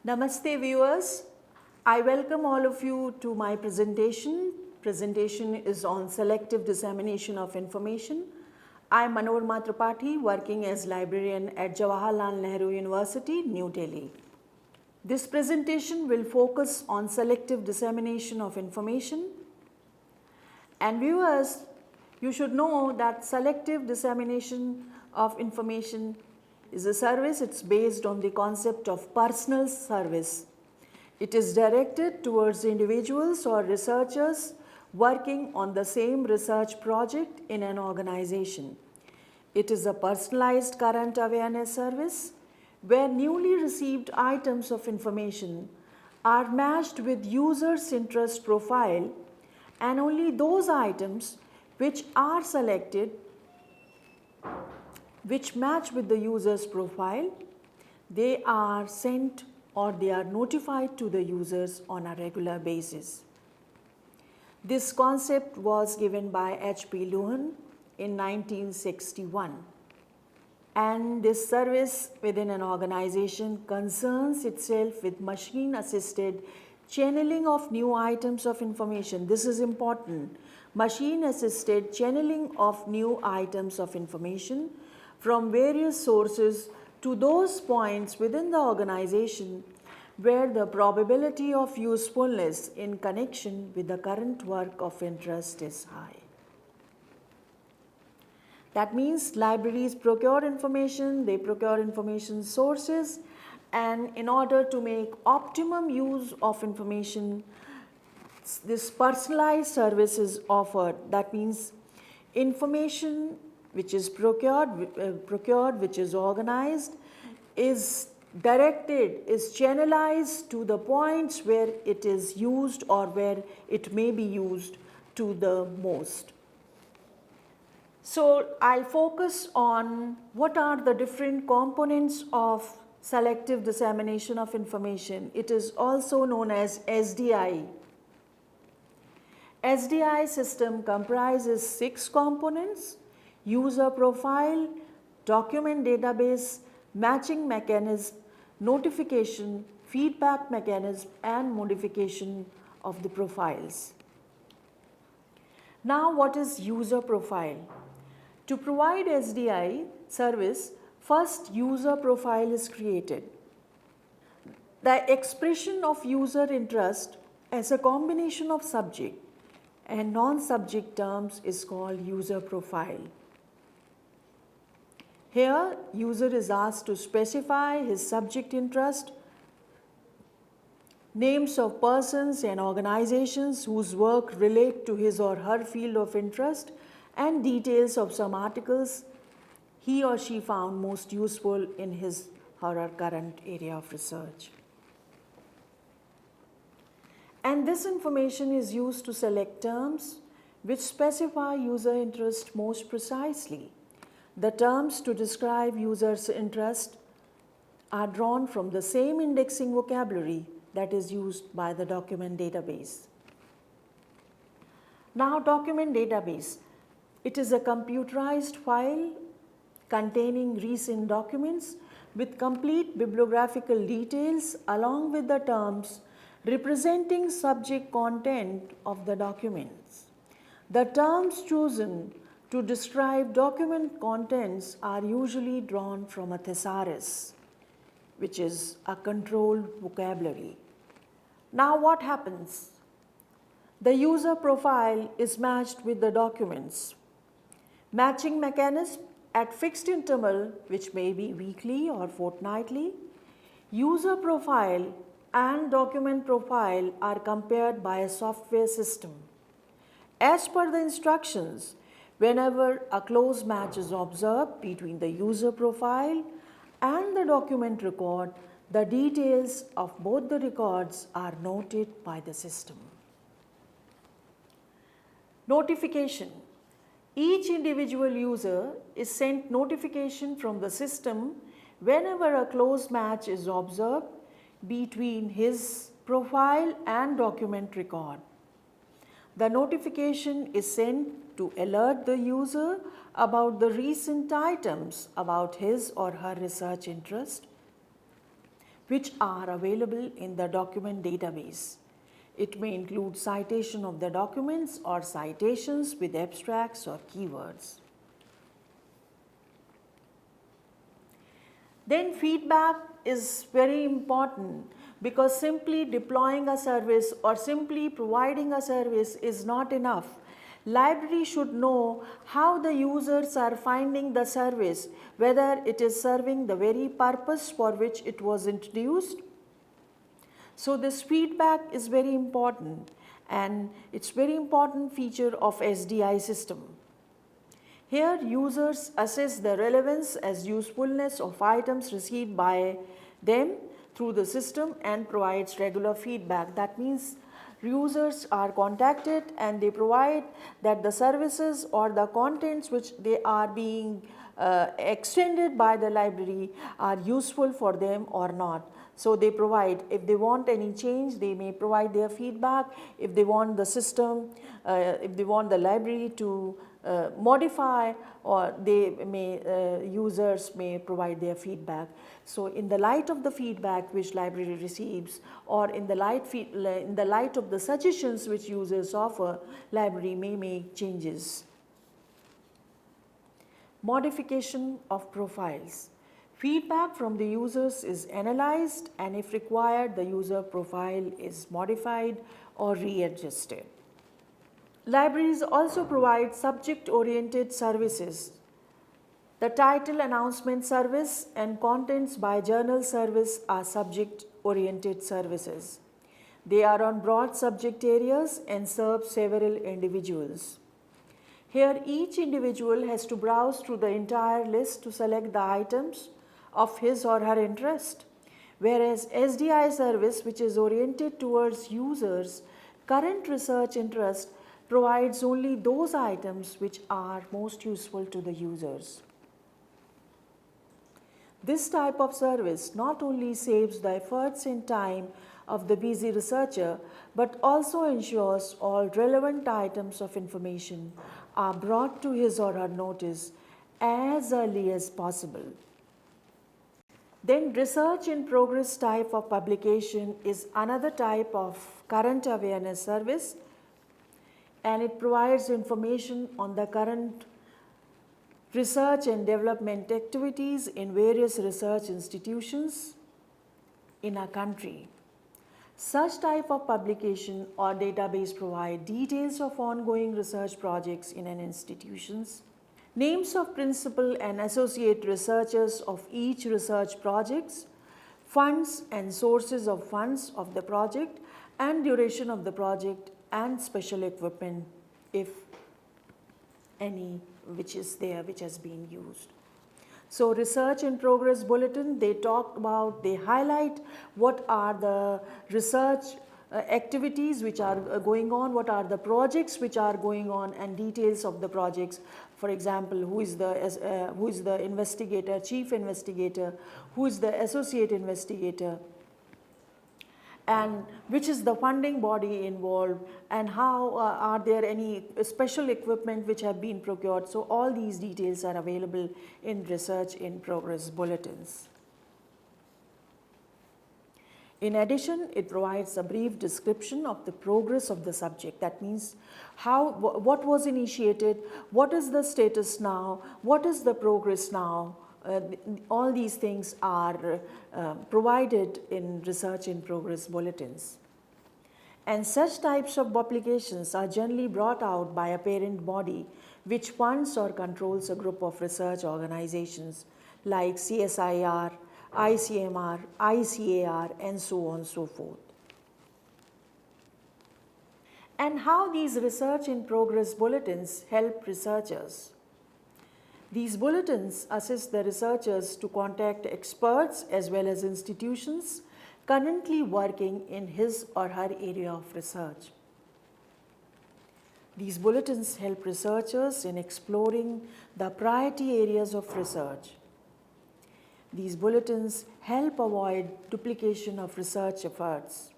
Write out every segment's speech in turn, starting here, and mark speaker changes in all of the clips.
Speaker 1: Namaste viewers. I welcome all of you to my presentation. Presentation is on selective dissemination of information. I am Manorma Tripathi, working as librarian at Jawaharlal Nehru University, New Delhi. This presentation will focus on selective dissemination of information. And viewers, you should know that selective dissemination of information is a service. It's based on the concept of personal service. It is directed towards individuals or researchers working on the same research project in an organization. It is a personalized current awareness service where newly received items of information are matched with user's interest profile, and only those items which are selected which match with the user's profile, they are sent or they are notified to the users on a regular basis. This concept was given by H.P. Luhan in 1961, and this service within an organization concerns itself with machine assisted channeling of new items of information. This is important. Machine assisted channeling of new items of information from various sources to those points within the organization where the probability of usefulness in connection with the current work of interest is high. That means libraries procure information, they procure information sources, and in order to make optimum use of information, this personalized service is offered. That means information which is procured, which is organized, is directed, is channelized to the points where it is used or where it may be used to the most. So I'll focus on what are the different components of selective dissemination of information. It is also known as SDI. SDI system comprises 6 components: user profile, document database, matching mechanism, notification, feedback mechanism, and modification of the profiles. Now, what is user profile? To provide SDI service, first user profile is created. The expression of user interest as a combination of subject and non-subject terms is called user profile. Here, user is asked to specify his subject interest, names of persons and organizations whose work relate to his or her field of interest, and details of some articles he or she found most useful in his or her current area of research. And this information is used to select terms which specify user interest most precisely. The terms to describe user's interest are drawn from the same indexing vocabulary that is used by the document database. Now, document database. It is a computerized file containing recent documents with complete bibliographical details along with the terms representing subject content of the documents. The terms chosen to describe document contents are usually drawn from a thesaurus, which is a controlled vocabulary. Now, what happens? The user profile is matched with the documents. Matching mechanism at fixed interval, which may be weekly or fortnightly. User profile and document profile are compared by a software system. As per the instructions, whenever a close match is observed between the user profile and the document record, the details of both the records are noted by the system. Notification. Each individual user is sent notification from the system whenever a close match is observed between his profile and document record. The notification is sent to alert the user about the recent items about his or her research interest. which are available in the document database. It may include citation of the documents or citations with abstracts or keywords. Then feedback is very important because simply deploying a service or simply providing a service is not enough. Library should know how the users are finding the service, whether it is serving the very purpose for which it was introduced. So this feedback is very important, and it's very important feature of SDI system. Here users assess the relevance as usefulness of items received by them through the system and provides regular feedback. That means users are contacted and they provide that the services or the contents which they are being extended by the library are useful for them or not. So they provide, if they want any change, they may provide their feedback. If they want the system, if they want the library to modify, or they may users may provide their feedback. So in the light of the feedback which library receives, or in the light of the suggestions which users offer, library may make changes. Modification of profiles. Feedback from the users is analyzed, and if required, the user profile is modified or readjusted. Libraries also provide subject-oriented services. The title announcement service and contents by journal service are subject-oriented services. They are on broad subject areas and serve several individuals. Here each individual has to browse through the entire list to select the items of his or her interest, whereas SDI service, which is oriented towards users' current research interest, provides only those items which are most useful to the users. This type of service not only saves the efforts and time of the busy researcher, but also ensures all relevant items of information are brought to his or her notice as early as possible. Then research in progress type of publication is another type of current awareness service, and it provides information on the current research and development activities in various research institutions in our country. Such type of publication or database provide details of ongoing research projects in an institutions, names of principal and associate researchers of each research projects, funds and sources of funds of the project, and duration of the project, and special equipment, if any, which is there, which has been used. So research in progress bulletin, they highlight what are the research activities which are going on, what are the projects which are going on, and details of the projects. For example, who is the investigator, chief investigator, who is the associate investigator, and which is the funding body involved, and how are there any special equipment which have been procured. So all these details are available in research in progress bulletins. In addition, it provides a brief description of the progress of the subject. That means what was initiated, what is the status now, what is the progress now. All these things are provided in research in progress bulletins. And such types of publications are generally brought out by a parent body which funds or controls a group of research organizations like CSIR, ICMR, ICAR, and so on and so forth. And how these research in progress bulletins help researchers. These bulletins assist the researchers to contact experts as well as institutions currently working in his or her area of research. These bulletins help researchers in exploring the priority areas of research. These bulletins help avoid duplication of research efforts,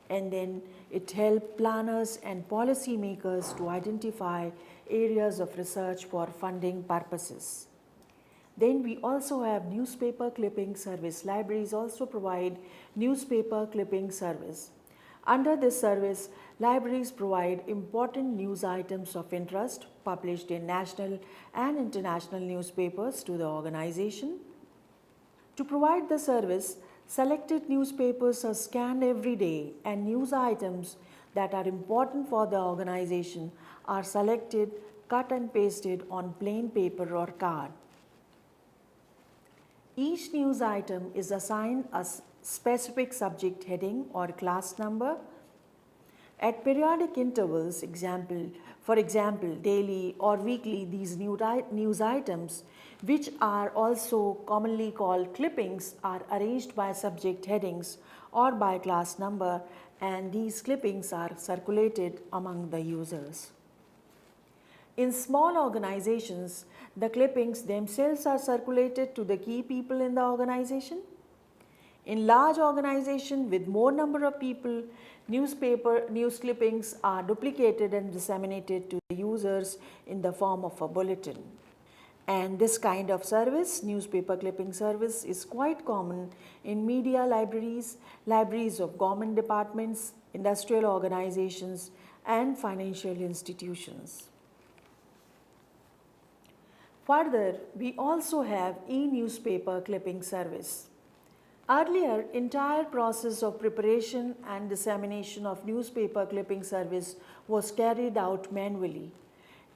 Speaker 1: and then it helps planners and policy makers to identify areas of research for funding purposes. Then we also have newspaper clipping service. Libraries also provide newspaper clipping service. Under this service, libraries provide important news items of interest published in national and international newspapers to the organization. To provide the service, selected newspapers are scanned every day and news items that are important for the organization are selected, cut and pasted on plain paper or card. Each news item is assigned a specific subject heading or class number. At periodic intervals, for example, daily or weekly, these news items, which are also commonly called clippings, are arranged by subject headings or by class number, and these clippings are circulated among the users. In small organizations, the clippings themselves are circulated to the key people in the organization. In large organizations with more number of people, news clippings are duplicated and disseminated to the users in the form of a bulletin. And this kind of service, newspaper clipping service, is quite common in media libraries, libraries of government departments, industrial organizations, and financial institutions. Further, we also have e-newspaper clipping service. Earlier, entire process of preparation and dissemination of newspaper clipping service was carried out manually.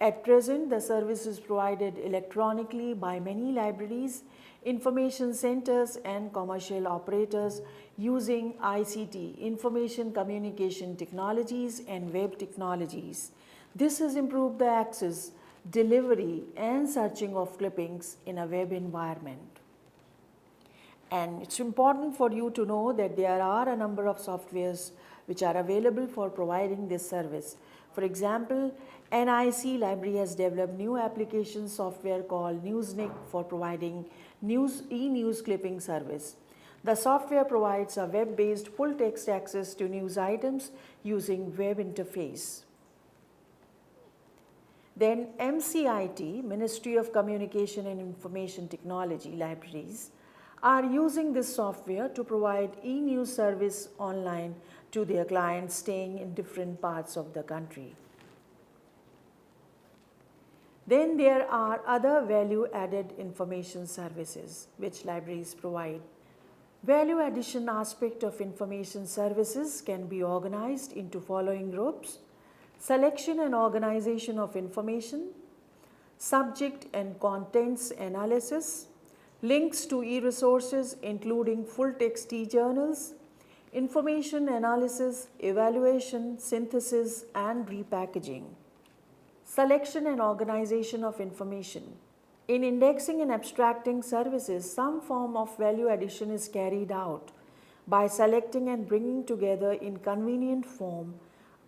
Speaker 1: At present, the service is provided electronically by many libraries, information centers and commercial operators using ICT, information communication technologies and web technologies. This has improved the access, delivery and searching of clippings in a web environment. And it's important for you to know that there are a number of softwares which are available for providing this service. For example, NIC Library has developed new application software called Newsnick for providing e-news clipping service. The software provides a web-based full text access to news items using web interface. Then MCIT, Ministry of Communication and Information Technology libraries, are using this software to provide e-news service online to their clients staying in different parts of the country. Then there are other value-added information services which libraries provide. Value addition aspect of information services can be organized into following groups: selection and organization of information, subject and contents analysis, links to e-resources including full-text e-journals, information analysis, evaluation, synthesis and repackaging. Selection and organization of information. In indexing and abstracting services, some form of value addition is carried out by selecting and bringing together in convenient form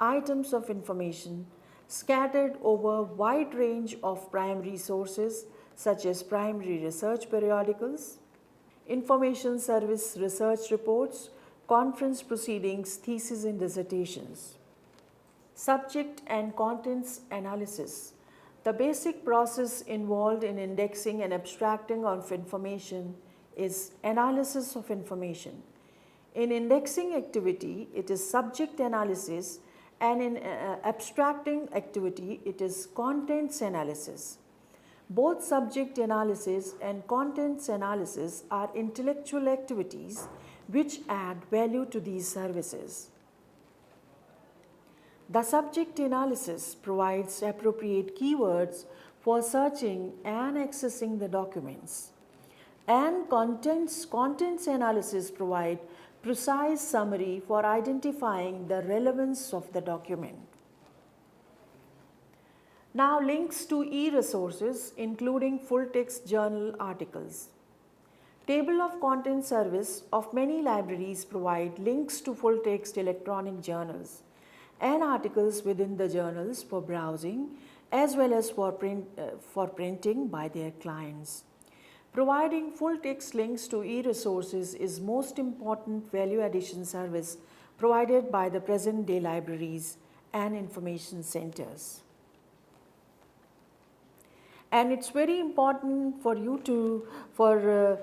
Speaker 1: items of information scattered over a wide range of primary sources such as primary research periodicals, information service research reports, conference proceedings, theses and dissertations. Subject and contents analysis. The basic process involved in indexing and abstracting of information is analysis of information. In indexing activity, it is subject analysis, and in abstracting activity, it is contents analysis. Both subject analysis and contents analysis are intellectual activities which add value to these services. The subject analysis provides appropriate keywords for searching and accessing the documents. And contents analysis provide precise summary for identifying the relevance of the document. Now, links to e-resources including full-text journal articles. Table of contents service of many libraries provide links to full-text electronic journals and articles within the journals for browsing as well as for printing by their clients. Providing full-text links to e-resources is most important value addition service provided by the present-day libraries and information centers. And it's very important for you to, for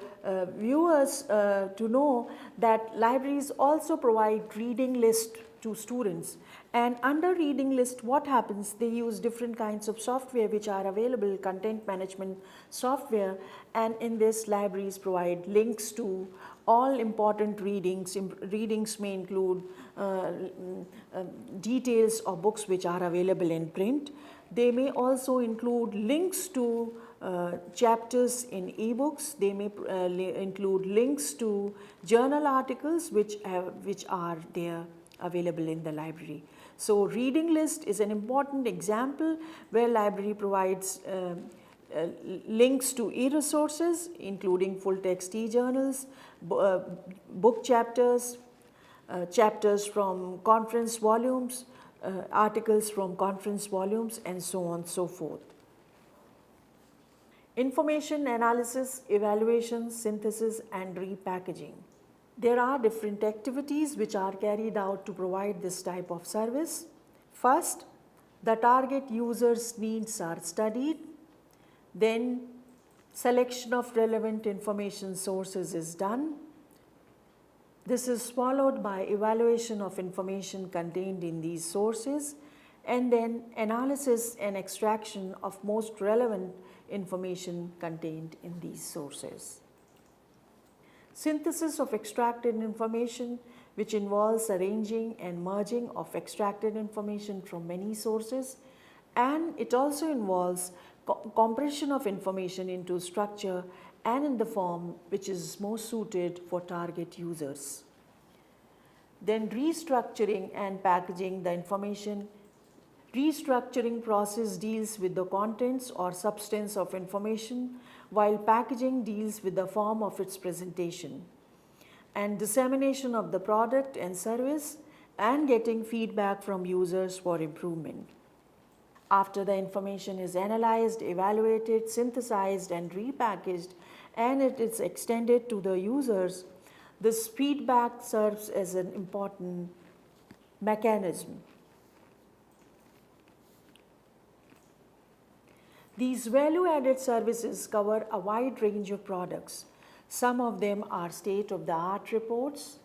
Speaker 1: viewers to know that libraries also provide reading list to students. And under reading list, what happens? They use different kinds of software which are available, content management software, and in this libraries provide links to all important readings. Readings may include details of books which are available in print. They may also include links to chapters in ebooks. They may include links to journal articles which are there available in the library. So reading list is an important example where library provides links to e-resources including full text e-journals, book chapters, chapters from conference volumes, articles from conference volumes, and so on and so forth. Information analysis, evaluation, synthesis, and repackaging. There are different activities which are carried out to provide this type of service. First, the target user's needs are studied. Then, selection of relevant information sources is done. This is followed by evaluation of information contained in these sources, and then analysis and extraction of most relevant information contained in these sources. Synthesis of extracted information, which involves arranging and merging of extracted information from many sources, and it also involves compression of information into structure and in the form which is most suited for target users. Then restructuring and packaging the information. Restructuring process deals with the contents or substance of information, while packaging deals with the form of its presentation. And dissemination of the product and service, and getting feedback from users for improvement. After the information is analyzed, evaluated, synthesized, and repackaged, and it is extended to the users, this feedback serves as an important mechanism. These value-added services cover a wide range of products. Some of them are state-of-the-art reports,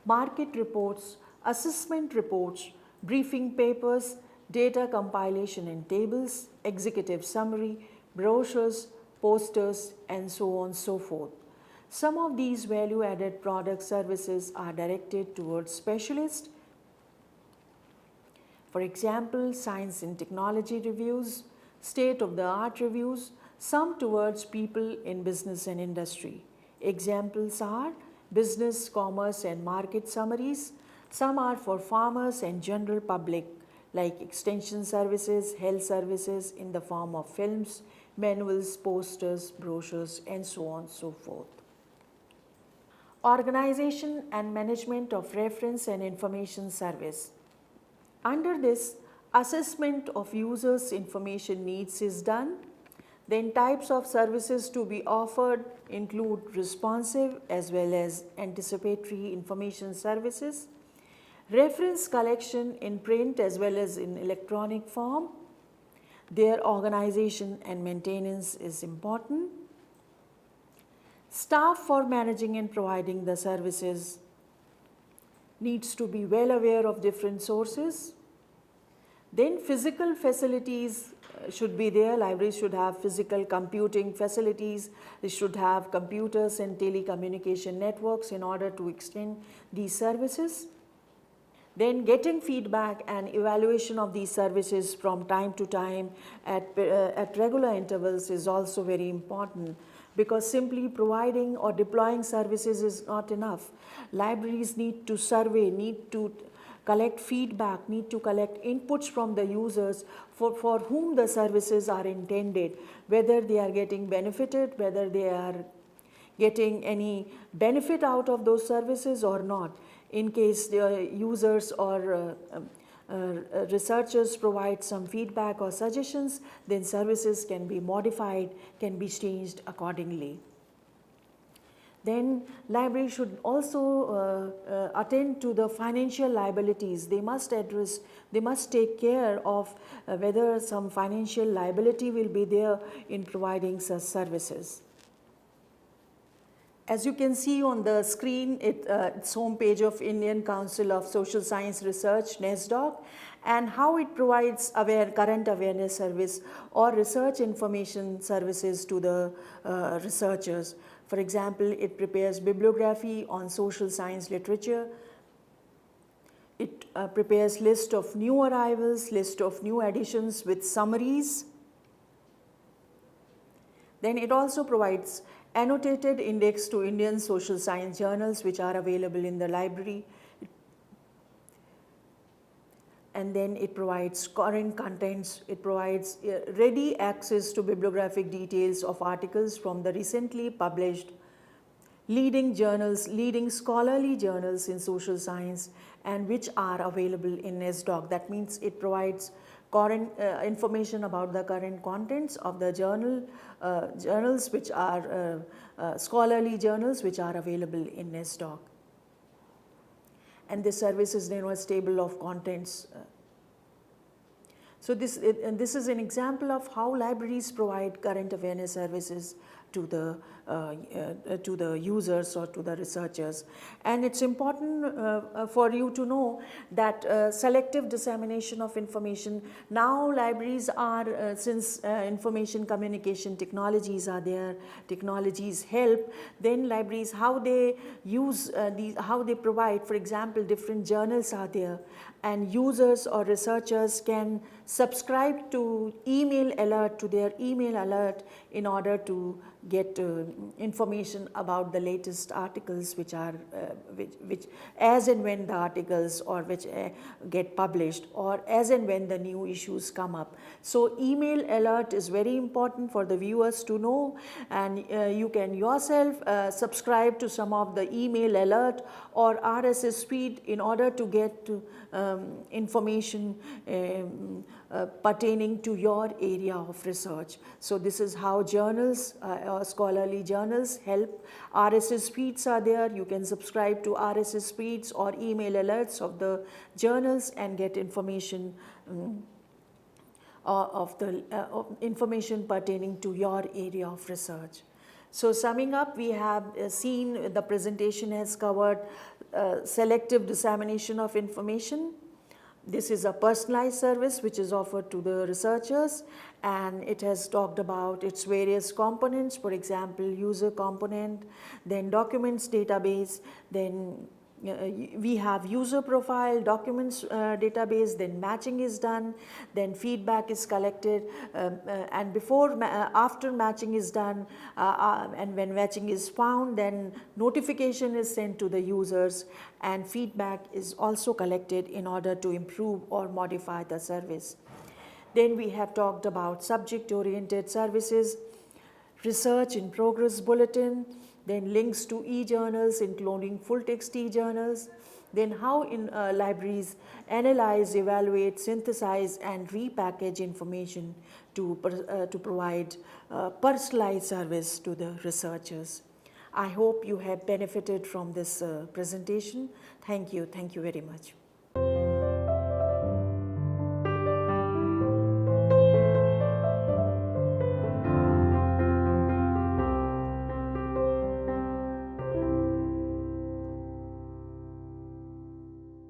Speaker 1: market reports, assessment reports, briefing papers, data compilation and tables, executive summary, brochures, posters, and so on and so forth. Some of these value-added product services are directed towards specialists. For example, science and technology reviews, state-of-the-art reviews, some towards people in business and industry. Examples are business, commerce, and market summaries. Some are for farmers and general public, like extension services, health services in the form of films, manuals, posters, brochures, and so on and so forth. Organization and management of reference and information service. Under this, assessment of users' information needs is done. Then types of services to be offered include responsive as well as anticipatory information services, reference collection in print as well as in electronic form. Their organization and maintenance is important. Staff for managing and providing the services needs to be well aware of different sources. Then physical facilities should be there. Libraries should have physical computing facilities. They should have computers and telecommunication networks in order to extend these services. Then getting feedback and evaluation of these services from time to time at regular intervals is also very important, because simply providing or deploying services is not enough. Libraries need to survey, need to collect feedback, need to collect inputs from the users for whom the services are intended, whether they are getting benefited, whether they are getting any benefit out of those services or not. In case the users or researchers provide some feedback or suggestions, then services can be modified, can be changed accordingly. Then libraries should also attend to the financial liabilities. They must take care of whether some financial liability will be there in providing such services. As you can see on the screen, it's homepage of Indian Council of Social Science Research, NESDOC, and how it provides current awareness service or research information services to the researchers. For example, it prepares bibliography on social science literature. It prepares list of new arrivals, list of new additions with summaries. Then it also provides annotated index to Indian social science journals which are available in the library. And then it provides current contents, it provides ready access to bibliographic details of articles from the recently published leading journals, leading scholarly journals in social science, and which are available in NESDOC. That means it provides current information about the current contents of the journals which are scholarly journals which are available in NESDOC. And this service is known as table of contents. So this is an example of how libraries provide current awareness services to the users or to the researchers. And it's important for you to know that selective dissemination of information, now libraries are, since information communication technologies are there, technologies help, then libraries, how they use how they provide, for example, different journals are there, and users or researchers can subscribe to email alert, to their email alert, in order to get information about the latest articles which are which as and when the articles or which get published, or as and when the new issues come up. So email alert is very important for the viewers to know, and you can yourself subscribe to some of the email alert or RSS feed in order to get information pertaining to your area of research. So this is how journals, scholarly journals help. RSS feeds are there. You can subscribe to RSS feeds or email alerts of the journals and get information of information pertaining to your area of research. So summing up, we have seen the presentation has covered selective dissemination of information. This is a personalized service which is offered to the researchers, and it has talked about its various components, for example, user component, then documents database, then we have user profile, documents database, then matching is done, then feedback is collected, and after matching is done, and when matching is found, then notification is sent to the users, and feedback is also collected in order to improve or modify the service. Then we have talked about subject-oriented services, research in progress bulletin, then links to e-journals including full-text e-journals, then how libraries analyze, evaluate, synthesize and repackage information to provide personalized service to the researchers. I hope you have benefited from this presentation. Thank you very much.